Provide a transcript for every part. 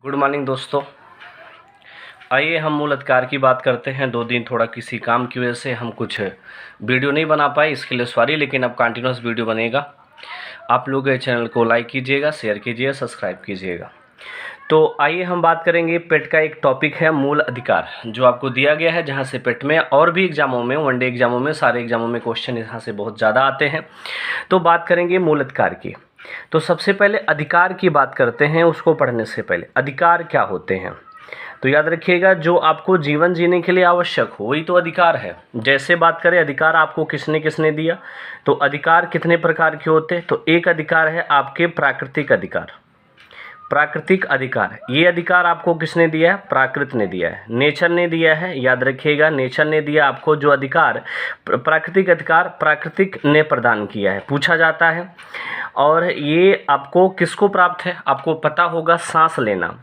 Good morning दोस्तों। आइए हम मूल अधिकार की बात करते हैं। 2 दिन थोड़ा किसी काम की वजह से हम कुछ वीडियो नहीं बना पाए, इसके लिए सॉरी, लेकिन अब कंटिन्यूस वीडियो बनेगा। आप लोग चैनल को लाइक कीजिएगा, शेयर कीजिएगा, सब्सक्राइब कीजिएगा। तो आइए हम बात करेंगे पेट का एक टॉपिक है मूल अधिकार, जो आपको दिया गया है, जहाँ से पेट में और भी एग्जामों में, वनडे एग्जामों में, सारे एग्जामों में क्वेश्चन यहाँ से बहुत ज़्यादा आते हैं। तो बात करेंगे मूल अधिकार की। तो सबसे पहले अधिकार की बात करते हैं। उसको पढ़ने से पहले अधिकार क्या होते हैं तो याद रखिएगा, जो आपको जीवन जीने के लिए आवश्यक हो वही तो अधिकार है। जैसे बात करें अधिकार आपको किसने किसने दिया, तो अधिकार कितने प्रकार के होते हैं। तो एक अधिकार है आपके प्राकृतिक अधिकार। प्राकृतिक अधिकार, ये अधिकार आपको किसने दिया है, प्राकृत ने दिया है, नेचर ने दिया है। याद रखिएगा, नेचर ने दिया आपको जो अधिकार, प्राकृतिक अधिकार प्राकृतिक ने प्रदान किया है, पूछा जाता है। और ये आपको किसको प्राप्त है, आपको पता होगा, सांस लेना।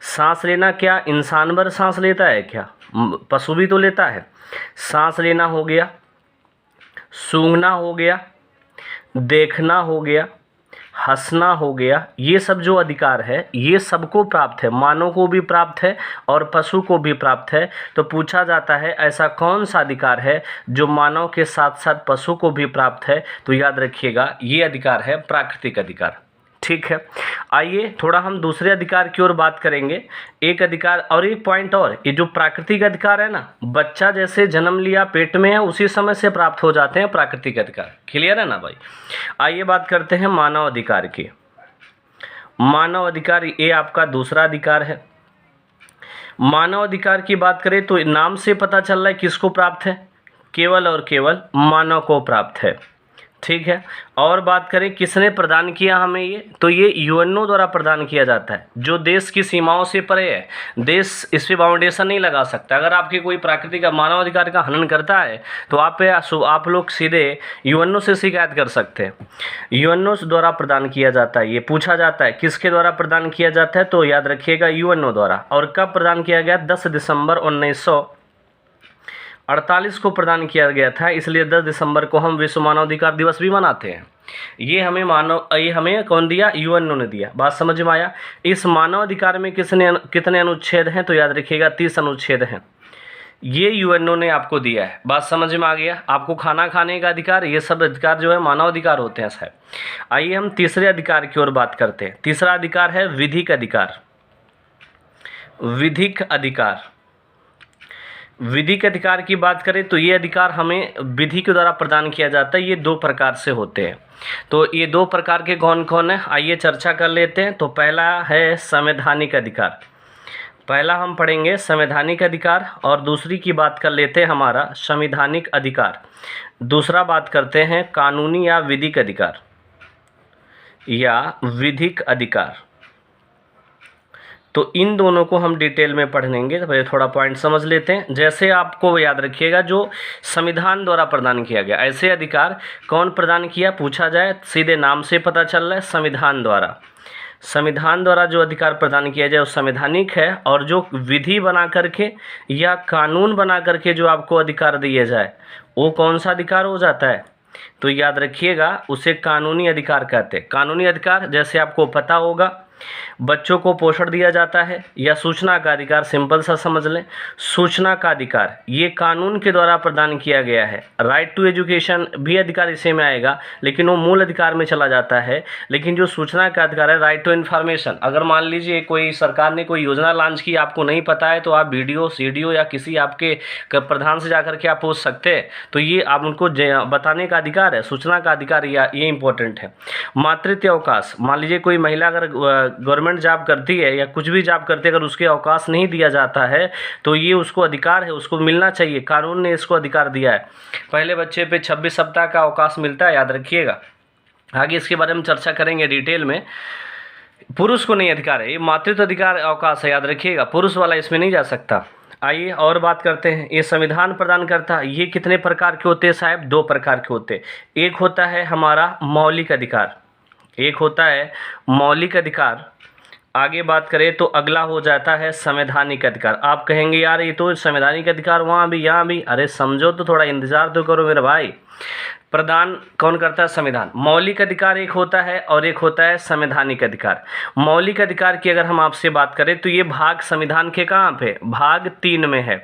सांस लेना क्या इंसान भर सांस लेता है क्या, पशु भी तो लेता है। सांस लेना हो गया, सूंघना हो गया, देखना हो गया, हंसना हो गया। ये सब जो अधिकार है ये सबको प्राप्त है, मानव को भी प्राप्त है और पशु को भी प्राप्त है। तो पूछा जाता है ऐसा कौन सा अधिकार है जो मानव के साथ साथ पशु को भी प्राप्त है। तो याद रखिएगा ये अधिकार है प्राकृतिक अधिकार। ठीक है, आइए थोड़ा हम दूसरे अधिकार की ओर बात करेंगे। एक अधिकार और एक पॉइंट और, ये जो प्राकृतिक अधिकार है ना, बच्चा जैसे जन्म लिया पेट में है उसी समय से प्राप्त हो जाते हैं प्राकृतिक अधिकार। क्लियर है ना भाई। आइए बात करते हैं मानव अधिकार की। मानव अधिकार ये आपका दूसरा अधिकार है। मानव अधिकार की बात करें तो नाम से पता चल रहा है किसको प्राप्त है, केवल और केवल मानव को प्राप्त है। ठीक है, और बात करें किसने प्रदान किया हमें ये, तो ये यूएनओ द्वारा प्रदान किया जाता है, जो देश की सीमाओं से परे है। देश इस पे बाउंडेशन नहीं लगा सकता। अगर आपके कोई प्राकृतिक मानव अधिकार का हनन करता है तो आप लोग सीधे यूएनओ से शिकायत कर सकते हैं। यूएनओ द्वारा प्रदान किया जाता है। ये पूछा जाता है किसके द्वारा प्रदान किया जाता है, तो याद रखिएगा यूएनओ द्वारा। और कब प्रदान किया गया, 10 दिसंबर 1948 को प्रदान किया गया था। इसलिए 10 दिसंबर को हम विश्व मानवाधिकार दिवस भी मनाते हैं। ये हमें कौन दिया, यूएनओ ने दिया। बात समझ में आया। इस मानव अधिकार में कितने अनुच्छेद हैं, तो याद रखिएगा 30 अनुच्छेद हैं। ये यूएनओ ने आपको दिया है। बात समझ में आ गया। आपको खाना खाने का अधिकार, ये सब अधिकार जो है मानव अधिकार होते हैं साहब। आइए हम तीसरे अधिकार की ओर बात करते हैं। तीसरा अधिकार है विधिक अधिकार। विधिक अधिकार, विधिक अधिकार की बात करें तो ये अधिकार हमें विधि के द्वारा प्रदान किया जाता है। ये 2 प्रकार से होते हैं। तो ये 2 प्रकार के कौन कौन है, आइए चर्चा कर लेते हैं। तो पहला है संवैधानिक अधिकार। पहला हम पढ़ेंगे संवैधानिक अधिकार, और दूसरी की बात कर लेते हैं हमारा संवैधानिक अधिकार। दूसरा बात करते हैं कानूनी या विधिक अधिकार या विधिक अधिकार। तो इन दोनों को हम डिटेल में पढ़ेंगे। तो पहले थोड़ा पॉइंट समझ लेते हैं। जैसे आपको याद रखिएगा, जो संविधान द्वारा प्रदान किया गया, ऐसे अधिकार कौन प्रदान किया पूछा जाए, सीधे नाम से पता चल रहा है, संविधान द्वारा। संविधान द्वारा जो अधिकार प्रदान किया जाए वो संवैधानिक है। और जो विधि बना करके या कानून बना करके जो आपको अधिकार दिए जाए वो कौन सा अधिकार हो जाता है, तो याद रखिएगा उसे कानूनी अधिकार कहते हैं। कानूनी अधिकार जैसे आपको पता होगा, बच्चों को पोषण दिया जाता है, या सूचना का अधिकार, सिंपल सा समझ लें। सूचना का अधिकार ये कानून के द्वारा प्रदान किया गया है। राइट टू एजुकेशन भी अधिकार इसी में आएगा, लेकिन वो मूल अधिकार में चला जाता है। लेकिन जो सूचना का अधिकार है, राइट टू इन्फॉर्मेशन, अगर मान लीजिए कोई सरकार ने कोई योजना लॉन्च की, आपको नहीं पता है, तो आप वीडियो सीडीओ या किसी आपके प्रधान से जाकर के आप पूछ सकते हैं। तो ये आप उनको बताने का अधिकार है, सूचना का अधिकार, ये इंपॉर्टेंट है। मातृत्व अवकाश, मान लीजिए कोई महिला अगर गवर्नमेंट जॉब करती है या कुछ भी जॉब करती है, अगर उसके अवकाश नहीं दिया जाता है तो ये उसको अधिकार है, उसको मिलना चाहिए। कानून ने इसको अधिकार दिया है। पहले बच्चे पे 26 सप्ताह का अवकाश मिलता है, याद रखिएगा। आगे इसके बारे में चर्चा करेंगे डिटेल में। पुरुष को नहीं अधिकार है, ये मातृत्व अधिकार अवकाश है, याद रखिएगा। पुरुष वाला इसमें नहीं जा सकता। आइए और बात करते हैं। ये संविधान प्रदान करता है। ये कितने प्रकार के होते हैं साहब, 2 प्रकार के होते हैं। एक होता है हमारा मौलिक अधिकार, एक होता है मौलिक अधिकार। आगे बात करें तो अगला हो जाता है संवैधानिक अधिकार। आप कहेंगे यार ये तो संवैधानिक अधिकार वहाँ भी यहाँ भी, अरे समझो तो, थोड़ा इंतजार तो करो मेरे भाई। प्रदान कौन करता है? संविधान। मौलिक अधिकार एक होता है और एक होता है संवैधानिक अधिकार। मौलिक अधिकार की अगर हम आपसे बात करें तो ये भाग संविधान के कहाँ पे? भाग 3 में है।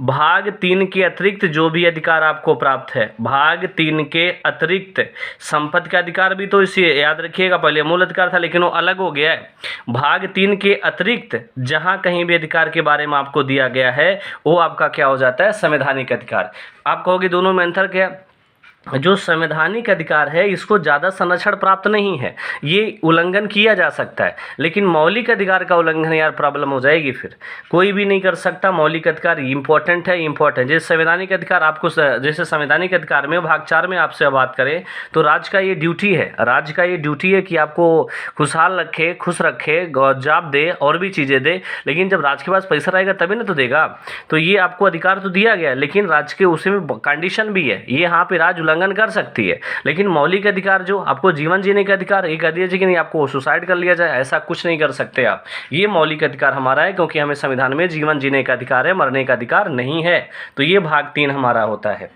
भाग 3 के अतिरिक्त जो भी अधिकार आपको प्राप्त है, भाग 3 के अतिरिक्त संपत्ति का अधिकार भी तो इसे याद रखिएगा, पहले मूल अधिकार था लेकिन वो अलग हो गया है। भाग 3 के अतिरिक्त जहां कहीं भी अधिकार के बारे में आपको दिया गया है वो आपका क्या हो जाता है? संवैधानिक अधिकार। आप कहोगे दोनों में अंतर क्या? जो संवैधानिक अधिकार है इसको ज़्यादा संरक्षण प्राप्त नहीं है, ये उल्लंघन किया जा सकता है, लेकिन मौलिक अधिकार का उल्लंघन यार प्रॉब्लम हो जाएगी, फिर कोई भी नहीं कर सकता। मौलिक अधिकार इम्पोर्टेंट है, इम्पोर्टेंट। जैसे संवैधानिक अधिकार आपको, जैसे संवैधानिक अधिकार में भाग 4 में आपसे बात करें तो राज्य का ये ड्यूटी है, राज्य का ये ड्यूटी है कि आपको खुशहाल रखे, खुश रखे, जॉब दे और भी चीज़ें दे, लेकिन जब राज्य के पास पैसा रहेगा तभी ना तो देगा। तो ये आपको अधिकार तो दिया गया है, लेकिन राज्य के उसमें कंडीशन भी है, ये यहाँ पे राज्य उल्लंघन कर सकती है। लेकिन मौलिक अधिकार जो आपको जीवन जीने का अधिकार, ये कह दिया जाए कि नहीं आपको सुसाइड कर लिया जाए, ऐसा कुछ नहीं कर सकते आप। ये मौलिक अधिकार हमारा है क्योंकि हमें संविधान में जीवन जीने का अधिकार है, मरने का अधिकार नहीं है। तो ये भाग 3 हमारा होता है।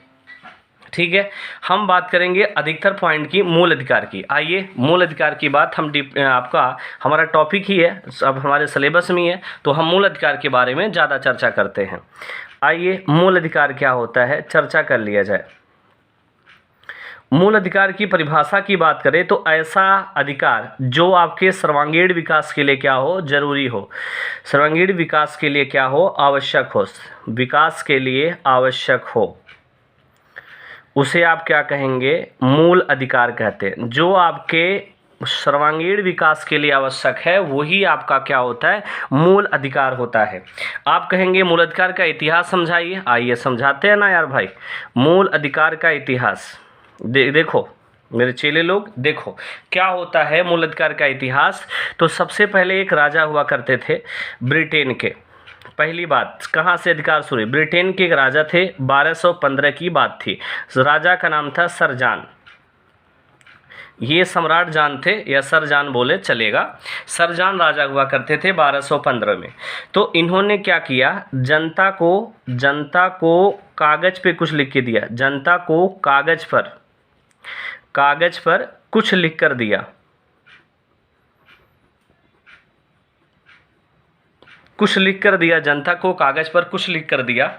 ठीक है, हम बात करेंगे अधिकतर पॉइंट की, मूल अधिकार की। आइए मूल अधिकार की बात हम आपका हमारा टॉपिक ही है, अब हमारे सिलेबस में है, तो हम मूल अधिकार के बारे में ज़्यादा चर्चा करते हैं। आइए मूल अधिकार क्या होता है चर्चा कर लिया जाए। मूल अधिकार की परिभाषा की बात करें तो ऐसा अधिकार जो आपके सर्वांगीण विकास के लिए क्या हो? जरूरी हो। सर्वांगीण विकास के लिए क्या हो? आवश्यक हो। विकास के लिए आवश्यक हो, उसे आप क्या कहेंगे? मूल अधिकार कहते हैं। जो आपके सर्वांगीण विकास के लिए आवश्यक है वही आपका क्या होता है? मूल अधिकार होता है। आप कहेंगे मूल अधिकार का इतिहास समझाइए। आइए समझाते हैं ना यार भाई। मूल अधिकार का इतिहास देखो मेरे चेले लोग, देखो क्या होता है मूल अधिकार का इतिहास। तो सबसे पहले एक राजा हुआ करते थे ब्रिटेन के। पहली बात, कहाँ से अधिकार शुरू? ब्रिटेन के एक राजा थे, 1215 की बात थी। राजा का नाम था सर जॉन। ये सम्राट जान थे या सर जॉन बोले चलेगा। सर जॉन राजा हुआ करते थे 1215 में। तो इन्होंने क्या किया? जनता को कागज पे कुछ लिख के दिया। जनता को कागज पर कुछ लिख कर दिया। कुछ लिख कर दिया, जनता को कागज पर कुछ लिख कर दिया।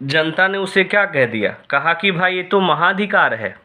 जनता ने उसे क्या कह दिया? कहा कि भाई ये तो महाधिकार है,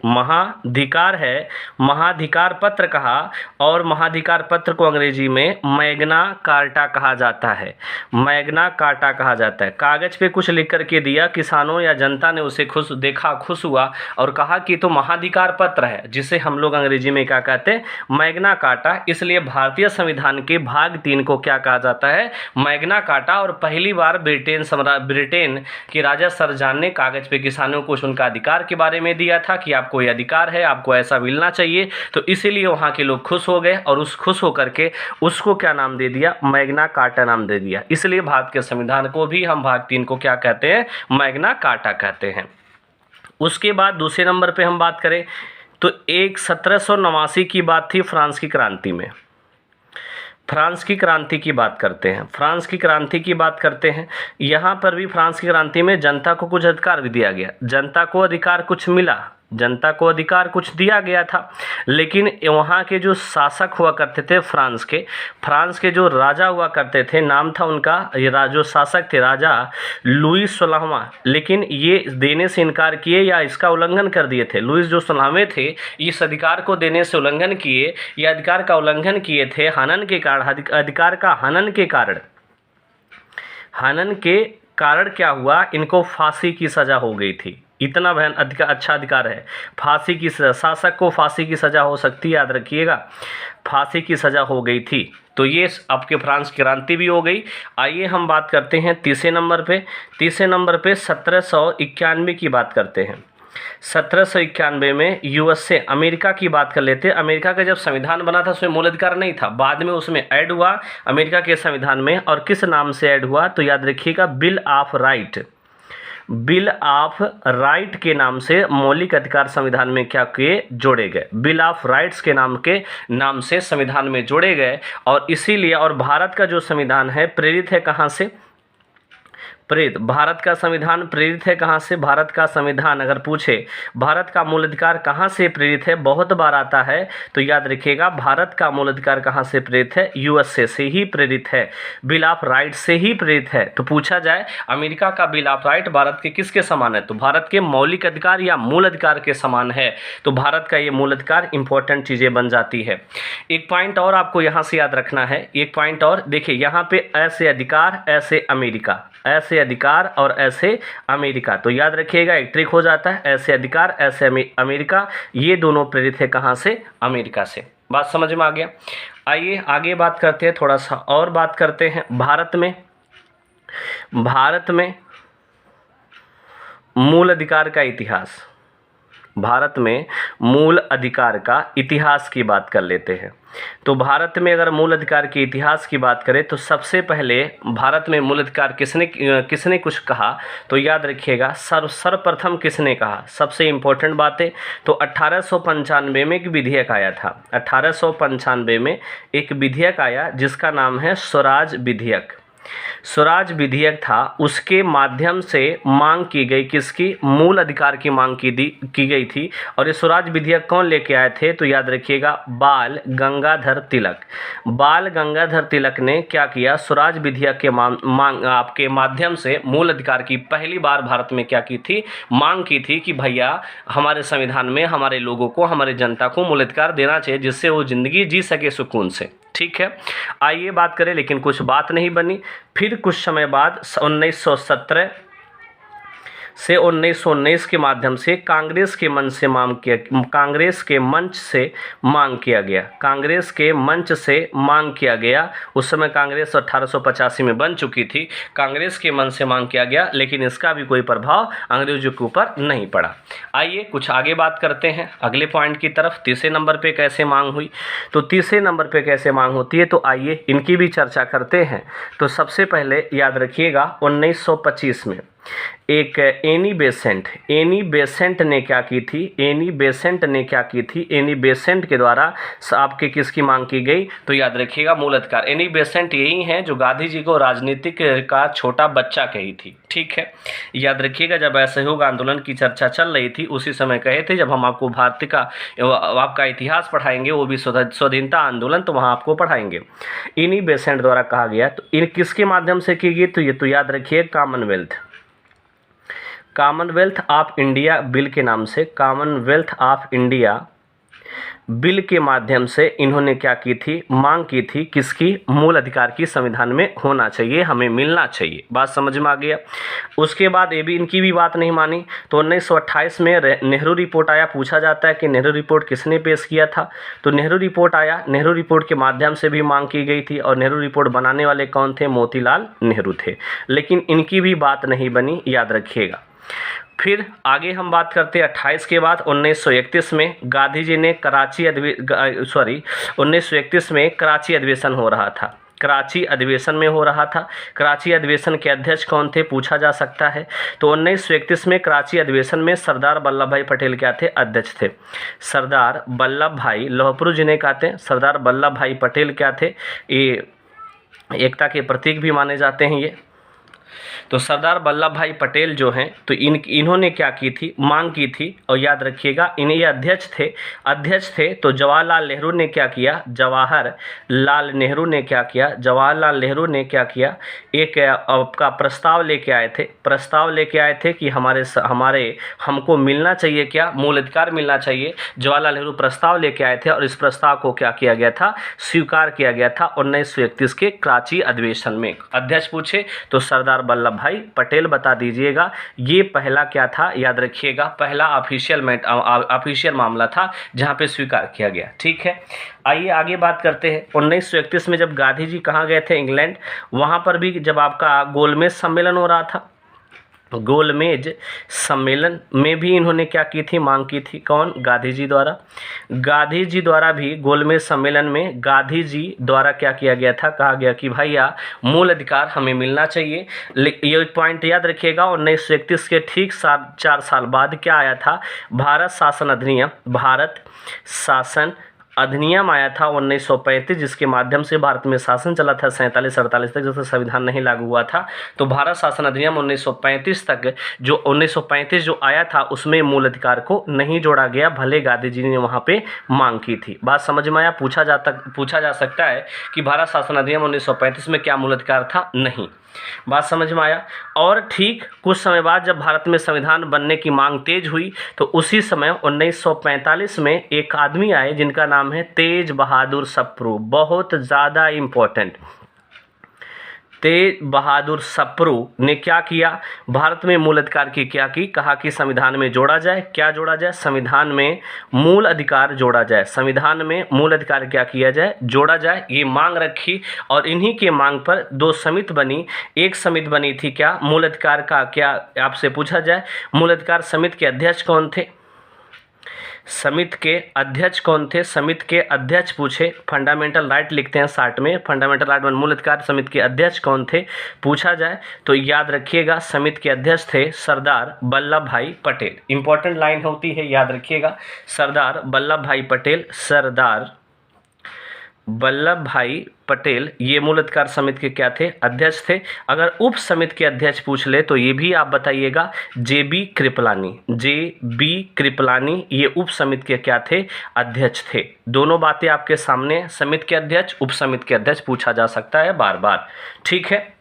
महाधिकार है, महाधिकार पत्र कहा। और महाधिकार पत्र को अंग्रेजी में मैग्ना कार्टा कहा जाता है। मैग्ना कार्टा कहा जाता है। कागज पे कुछ लिख कर के दिया, किसानों या जनता ने उसे खुश देखा, खुश हुआ और कहा कि तो महाधिकार पत्र है, जिसे हम लोग अंग्रेजी में क्या कहते हैं? Magna carta. इसलिए भारतीय संविधान के भाग 3 को क्या कहा जाता है? Magna carta. और पहली बार ब्रिटेन के राजा सर जॉन ने कागज पे किसानों को उनका अधिकार के बारे में दिया था कि आपको ये अधिकार है, आपको ऐसा मिलना चाहिए। तो इसीलिए वहाँ के लोग खुश हो गए और उस खुश होकर के उसको क्या नाम दे दिया? मैग्ना कार्टा नाम दे दिया। इसलिए भारत के संविधान को भी हम भाग 3 को क्या कहते हैं? मैग्ना कार्टा कहते हैं। उसके बाद दूसरे नंबर पे हम बात करें तो 1789 की बात थी फ्रांस की क्रांति में। फ्रांस की क्रांति की बात करते हैं। फ्रांस की क्रांति की बात करते हैं। यहाँ पर भी फ्रांस की क्रांति में जनता को कुछ अधिकार भी दिया गया। जनता को अधिकार कुछ मिला, जनता को अधिकार कुछ दिया गया था, लेकिन वहाँ के जो शासक हुआ करते थे फ्रांस के जो राजा हुआ करते थे, नाम था उनका, ये जो शासक थे राजा लुई 16वां, लेकिन ये देने से इनकार किए या इसका उल्लंघन कर दिए थे। लुई जो 16वें थे इस अधिकार को देने से उल्लंघन किए, या अधिकार का उल्लंघन किए थे हनन के कारण। अधिकार का हनन के कारण क्या हुआ? इनको फांसी की सज़ा हो गई थी। इतना अच्छा अधिकार है, फांसी की सज़ा, शासक को फांसी की सज़ा हो सकती है, याद रखिएगा, फांसी की सज़ा हो गई थी। तो ये आपके फ्रांस क्रांति भी हो गई। आइए हम बात करते हैं तीसरे नंबर पे 1791 की बात करते हैं। 1791 में यूएसए अमेरिका की बात कर लेते हैं। अमेरिका का जब संविधान बना था उसमें मूल अधिकार नहीं था, बाद में उसमें ऐड हुआ अमेरिका के संविधान में। और किस नाम से ऐड हुआ? तो याद रखिएगा, बिल ऑफ राइट के नाम से मौलिक अधिकार संविधान में क्या किए? जोड़े गए। बिल ऑफ राइट्स के नाम से संविधान में जोड़े गए। और इसीलिए, और भारत का जो संविधान है प्रेरित है कहाँ से? प्रेरित, भारत का संविधान प्रेरित है कहाँ से? भारत का संविधान अगर पूछे भारत का मूल अधिकार कहाँ से प्रेरित है, बहुत बार आता है, तो याद रखिएगा भारत का मूल अधिकार कहाँ से प्रेरित है? यूएसए से ही प्रेरित है, बिल ऑफ राइट से ही प्रेरित है। तो पूछा जाए अमेरिका का बिल ऑफ राइट भारत के किसके समान है? तो भारत के मौलिक अधिकार या मूल अधिकार के समान है। तो भारत का ये मूल अधिकार इंपॉर्टेंट चीजें बन जाती है। एक पॉइंट और आपको यहाँ से याद रखना है, एक पॉइंट और देखिए, यहाँ पे ऐसे अधिकार ऐसे अमेरिका, ऐसे अधिकार और ऐसे अमेरिका, तो याद रखिएगा एक ट्रिक हो जाता है, ऐसे अधिकार ऐसे अमेरिका, ये दोनों प्रेरित है कहाँ से? अमेरिका से। बात समझ में आ गया? आइए आगे बात करते हैं, थोड़ा सा और बात करते हैं। भारत में मूल अधिकार का इतिहास, भारत में मूल अधिकार का इतिहास की बात कर लेते हैं। तो भारत में अगर मूल अधिकार के इतिहास की बात करें तो सबसे पहले भारत में मूल अधिकार किसने कुछ कहा? तो याद रखिएगा सर्वप्रथम किसने कहा? सबसे इम्पोर्टेंट बात है, तो 1895 में एक विधेयक आया था। 1895 में एक विधेयक आया जिसका नाम है स्वराज विधेयक। स्वराज विधेयक था, उसके माध्यम से मांग की गई, किसकी? मूल अधिकार की मांग की गई थी। और ये स्वराज विधेयक कौन लेके आए थे? तो याद रखिएगा बाल गंगाधर तिलक। बाल गंगाधर तिलक ने क्या किया? स्वराज विधेयक के आपके माध्यम से मूल अधिकार की पहली बार भारत में क्या की थी? मांग की थी कि भैया हमारे संविधान में हमारे लोगों को, हमारे जनता को मूल अधिकार देना चाहिए जिससे वो जिंदगी जी सके सुकून से। ठीक है, आइए बात करें, लेकिन कुछ बात नहीं बनी। फिर कुछ समय बाद 1917 से 1919 के माध्यम से कांग्रेस के मंच से मांग किया गया। उस समय कांग्रेस 1885 में बन चुकी थी, कांग्रेस के मंच से मांग किया गया, लेकिन इसका भी कोई प्रभाव अंग्रेजों के ऊपर नहीं पड़ा। आइए कुछ आगे बात करते हैं अगले पॉइंट की तरफ। तीसरे नंबर पे कैसे मांग हुई? तो तीसरे नंबर पे कैसे मांग होती है, तो आइए इनकी भी चर्चा करते हैं। तो सबसे पहले याद रखिएगा 1925 में एक एनी बेसेंट ने क्या की थी? एनी बेसेंट के द्वारा आपके किसकी मांग की गई? तो याद रखिएगा मूल अधिकार। एनी बेसेंट यही हैं जो गांधी जी को राजनीतिक का छोटा बच्चा कही थी। ठीक है, याद रखिएगा जब असहयोग आंदोलन की चर्चा चल रही थी उसी समय कहे थे, जब हम आपको भारत का आपका इतिहास पढ़ाएंगे, वो भी स्वाधीनता आंदोलन, तो वहाँ आपको पढ़ाएंगे। एनी बेसेंट द्वारा कहा गया। तो इन किसके माध्यम से की गई? तो ये तो याद रखिए कॉमनवेल्थ ऑफ इंडिया बिल के नाम से, कॉमनवेल्थ ऑफ इंडिया बिल के माध्यम से इन्होंने क्या की थी? मांग की थी किसकी? मूल अधिकार की संविधान में होना चाहिए, हमें मिलना चाहिए। बात समझ में आ गया? उसके बाद ये भी इनकी भी बात नहीं मानी, तो 1928 में नेहरू रिपोर्ट आया। पूछा जाता है कि नेहरू रिपोर्ट किसने पेश किया था? तो नेहरू रिपोर्ट आया, नेहरू रिपोर्ट के माध्यम से भी मांग की गई थी, और नेहरू रिपोर्ट बनाने वाले कौन थे? मोतीलाल नेहरू थे, लेकिन इनकी भी बात नहीं बनी, याद रखिएगा। फिर आगे हम बात करते हैं 28 के बाद 1931 में गांधी जी ने 1931 में कराची अधिवेशन हो रहा था। कराची अधिवेशन के अध्यक्ष कौन थे? पूछा जा सकता है। तो 1931 में कराची अधिवेशन में सरदार वल्लभ भाई पटेल क्या थे? अध्यक्ष थे। सरदार वल्लभ भाई, लोहपुरुष जिन्हें कहते हैं, सरदार वल्लभ भाई पटेल क्या थे? ये एकता के प्रतीक भी माने जाते हैं ये। तो सरदार वल्लभ भाई पटेल जो हैं, तो इन्होंने क्या की थी? मांग की थी। और याद रखिएगा इन्हें अध्यक्ष थे। तो जवाहरलाल नेहरू ने क्या किया? जवाहरलाल नेहरू ने क्या किया? एक आपका प्रस्ताव लेके आए थे कि हमको मिलना चाहिए, क्या? मूल अधिकार मिलना चाहिए। जवाहरलाल नेहरू प्रस्ताव लेके आए थे और इस प्रस्ताव को क्या किया गया था? स्वीकार किया गया था 1931 के कराची अधिवेशन में। अध्यक्ष पूछे तो सरदार वल्लभ भाई पटेल बता दीजिएगा। ये पहला क्या था? याद रखिएगा पहला ऑफिशियल मामला था जहां पे स्वीकार किया गया। ठीक है, आइए आगे बात करते हैं। 1931 में जब गांधी जी कहाँ गए थे? इंग्लैंड। वहां पर भी जब आपका गोलमेज सम्मेलन हो रहा था, गोलमेज सम्मेलन में भी इन्होंने क्या की थी? मांग की थी। कौन? गांधी जी द्वारा भी गोलमेज सम्मेलन में गांधी जी द्वारा क्या किया गया था? कहा गया कि भैया मूल अधिकार हमें मिलना चाहिए। ये एक पॉइंट याद रखिएगा, 1931 के ठीक 4 साल बाद क्या आया था? भारत शासन अधिनियम आया था 1935, जिसके माध्यम से भारत में शासन चला था 47-48 तक, जैसे संविधान नहीं लागू हुआ था। तो भारत शासन अधिनियम 1935 तक, जो 1935 जो आया था, उसमें मूल अधिकार को नहीं जोड़ा गया, भले गांधी जी ने वहाँ पे मांग की थी। बात समझ में आया? पूछा जा सकता है कि भारत शासन अधिनियम 1935 में क्या मूल अधिकार था? नहीं। बात समझ में आया? और ठीक कुछ समय बाद जब भारत में संविधान बनने की मांग तेज हुई, तो उसी समय 1945 में एक आदमी आए जिनका नाम है तेज बहादुर सप्रू। बहुत ज़्यादा इम्पोर्टेंट, तेज बहादुर सप्रू ने क्या किया? भारत में मूल अधिकार की क्या की? कहा कि संविधान में जोड़ा जाए। क्या जोड़ा जाए? संविधान में मूल अधिकार जोड़ा जाए। संविधान में मूल अधिकार क्या किया जाए? जोड़ा जाए। ये मांग रखी और इन्हीं के मांग पर दो समिति बनी। एक समिति बनी थी क्या? मूल अधिकार का क्या आपसे पूछा जाए, मूल अधिकार समिति के अध्यक्ष कौन थे? समिति के अध्यक्ष कौन थे? समिति के अध्यक्ष पूछे, फंडामेंटल राइट लिखते हैं शार्ट में, फंडामेंटल राइट मूल अधिकार समिति के अध्यक्ष कौन थे पूछा जाए तो याद रखिएगा, समिति के अध्यक्ष थे सरदार वल्लभ भाई पटेल। इंपॉर्टेंट लाइन होती है, याद रखिएगा, सरदार वल्लभ भाई पटेल, सरदार वल्लभ भाई पटेल ये मूल अधिकार समिति के क्या थे? अध्यक्ष थे। अगर उप समिति के अध्यक्ष पूछ ले तो ये भी आप बताइएगा, जेबी कृपलानी। जेबी कृपलानी ये उप समिति के क्या थे? अध्यक्ष थे। दोनों बातें आपके सामने, समिति के अध्यक्ष, उप समिति के अध्यक्ष पूछा जा सकता है बार बार। ठीक है,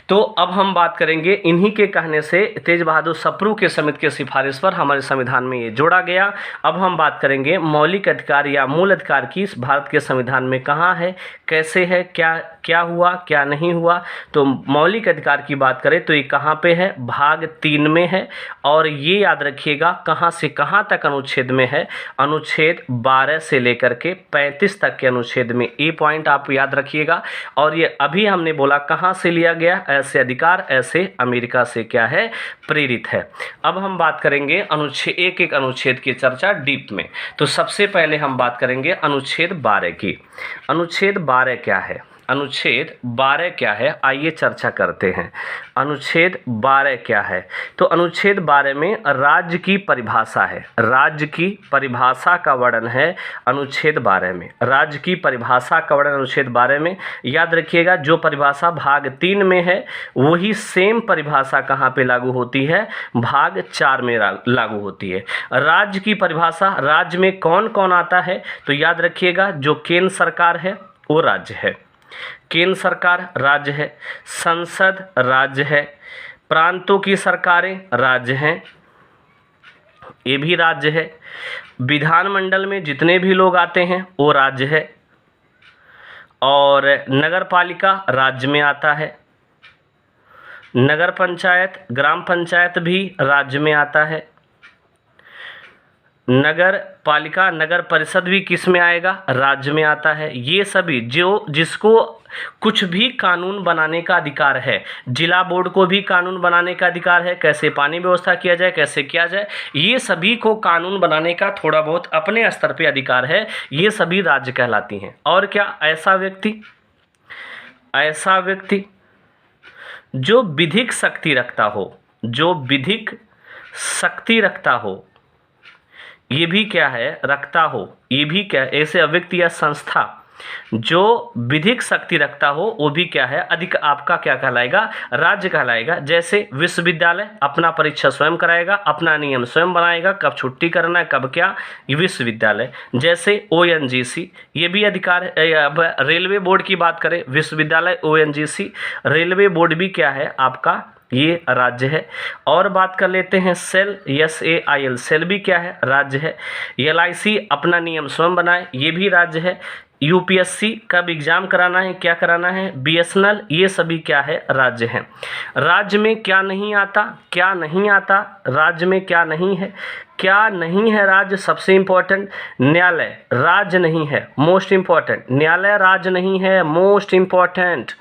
तो अब हम बात करेंगे, इन्हीं के कहने से तेज बहादुर सप्रू के समिति के सिफारिश पर हमारे संविधान में ये जोड़ा गया। अब हम बात करेंगे मौलिक अधिकार या मूल अधिकार की भारत के संविधान में कहाँ है, कैसे है, क्या हुआ, क्या नहीं हुआ। तो मौलिक अधिकार की बात करें तो ये कहाँ पे है? भाग 3 में है। और ये याद रखिएगा कहाँ से कहाँ तक अनुच्छेद में है? अनुच्छेद 12 से लेकर के 35 तक के अनुच्छेद में। ये पॉइंट आप याद रखिएगा। और ये अभी हमने बोला कहाँ से लिया गया? ऐसे अधिकार ऐसे अमेरिका से क्या है? प्रेरित है। अब हम बात करेंगे अनुच्छेद, एक एक अनुच्छेद की चर्चा डीप में। तो सबसे पहले हम बात करेंगे अनुच्छेद 12 की। अनुच्छेद 12 क्या है? अनुच्छेद 12 क्या है? आइए चर्चा करते हैं। अनुच्छेद 12 क्या है? तो अनुच्छेद 12 में राज्य की परिभाषा है। राज्य की परिभाषा का वर्णन है अनुच्छेद 12 में। राज्य की परिभाषा का वर्णन अनुच्छेद 12 में। याद रखिएगा, जो परिभाषा भाग 3 में है वही सेम परिभाषा कहाँ पे लागू होती है? भाग 4 में लागू होती है। राज्य की परिभाषा, राज्य में कौन कौन आता है? तो याद रखिएगा, जो केंद्र सरकार है वो राज्य है, केंद्र सरकार राज्य है, संसद राज्य है, प्रांतों की सरकारें राज्य हैं, ये भी राज्य है, विधानमंडल में जितने भी लोग आते हैं वो राज्य है, और नगर पालिका राज्य में आता है, नगर पंचायत, ग्राम पंचायत भी राज्य में आता है, नगर पालिका, नगर परिषद भी किस में आएगा? राज्य में आता है। ये सभी जिसको कुछ भी कानून बनाने का अधिकार है, जिला बोर्ड को भी कानून बनाने का अधिकार है, कैसे पानी व्यवस्था किया जाए, कैसे किया जाए, ये सभी को कानून बनाने का थोड़ा बहुत अपने स्तर पे अधिकार है, ये सभी राज्य कहलाती हैं। और क्या? ऐसा व्यक्ति जो विधिक शक्ति रखता हो, जो विधिक शक्ति रखता हो, ये भी क्या है? रखता हो। ये भी क्या? ऐसे व्यक्ति या संस्था जो विधिक शक्ति रखता हो वो भी क्या है? अधिक आपका क्या कहलाएगा? राज्य कहलाएगा। जैसे विश्वविद्यालय अपना परीक्षा स्वयं कराएगा, अपना नियम स्वयं बनाएगा, कब छुट्टी करना है, कब क्या, विश्वविद्यालय। जैसे ONGC ये भी अधिकार है। अब रेलवे बोर्ड की बात करें, विश्वविद्यालय, ONGC, रेलवे बोर्ड भी क्या है? आपका ये राज्य है। और बात कर लेते हैं सेल, SAIL, सेल भी क्या है? राज्य है। LIC अपना नियम स्वयं बनाए, ये भी राज्य है। UPSC कब एग्जाम कराना है, क्या कराना है, BSNL, ये सभी क्या है? राज्य हैं। राज्य में क्या नहीं आता? क्या नहीं आता राज्य में? क्या नहीं है? क्या नहीं है राज्य? सबसे इम्पोर्टेंट, न्यायालय राज्य नहीं है, मोस्ट इम्पोर्टेंट। न्यायालय राज्य नहीं है, मोस्ट इम्पोर्टेंट।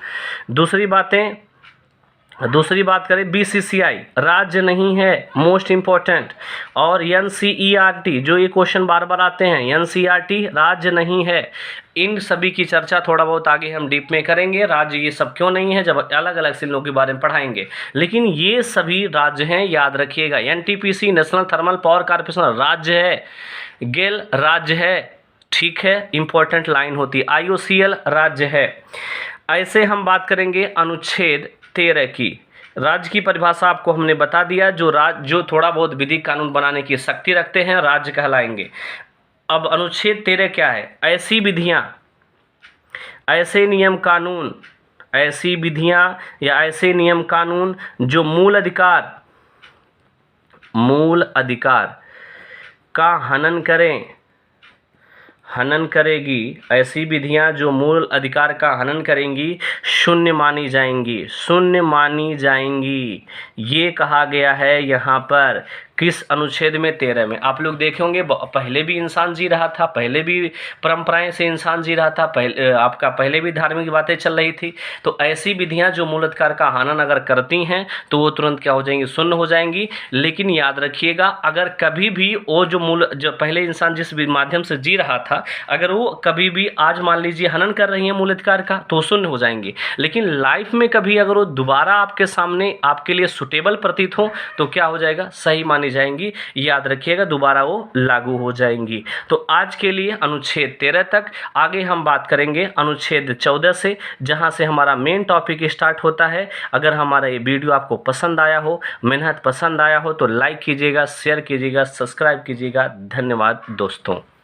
दूसरी बात करें, BCCI राज्य नहीं है, मोस्ट इम्पोर्टेंट। और NCERT, जो ये क्वेश्चन बार बार आते हैं, NCERT राज्य नहीं है। इन सभी की चर्चा थोड़ा बहुत आगे हम डीप में करेंगे, राज्य ये सब क्यों नहीं है, जब अलग अलग सिलों के बारे में पढ़ाएंगे। लेकिन ये सभी राज्य हैं, याद रखिएगा। NTPC national thermal power corporation राज्य है, गेल राज्य है, ठीक है, इंपॉर्टेंट लाइन होती है। IOCL राज्य है। ऐसे हम बात करेंगे अनुच्छेद 13 की। राज्य की परिभाषा आपको हमने बता दिया, जो थोड़ा बहुत विधि कानून बनाने की शक्ति रखते हैं राज्य कहलाएंगे। अब अनुच्छेद 13 क्या है? ऐसी विधियां, ऐसे नियम कानून, ऐसी विधियां या ऐसे नियम कानून जो मूल अधिकार का हनन करेगी, ऐसी विधियां जो मूल अधिकार का हनन करेंगी शून्य मानी जाएंगी। ये कहा गया है यहाँ पर किस अनुच्छेद में? 13 में। आप लोग देखे होंगे पहले भी इंसान जी रहा था, पहले भी परंपराएं से इंसान जी रहा था, पहले भी धार्मिक बातें चल रही थी। तो ऐसी विधियां जो मूल अधिकार का हनन अगर करती हैं तो वो तुरंत क्या हो जाएंगी? शून्य हो जाएंगी। लेकिन याद रखिएगा, अगर कभी भी वो जो पहले इंसान जिस माध्यम से जी रहा था, अगर वो कभी भी आज मान लीजिए हनन कर रही है मूल अधिकार का, तो शून्य हो जाएंगी। लेकिन लाइफ में कभी अगर वो दोबारा आपके सामने आपके लिए सुटेबल प्रतीत हो तो क्या हो जाएगा? सही मानी जाएंगी। याद रखिएगा, दोबारा वो लागू हो जाएंगी। तो आज के लिए अनुच्छेद 13 तक। आगे हम बात करेंगे अनुच्छेद 14 से, जहां से हमारा मेन टॉपिक स्टार्ट होता है। अगर हमारा ये वीडियो आपको पसंद आया हो, मेहनत पसंद आया हो, तो लाइक कीजिएगा, शेयर कीजिएगा, सब्सक्राइब कीजिएगा। धन्यवाद दोस्तों।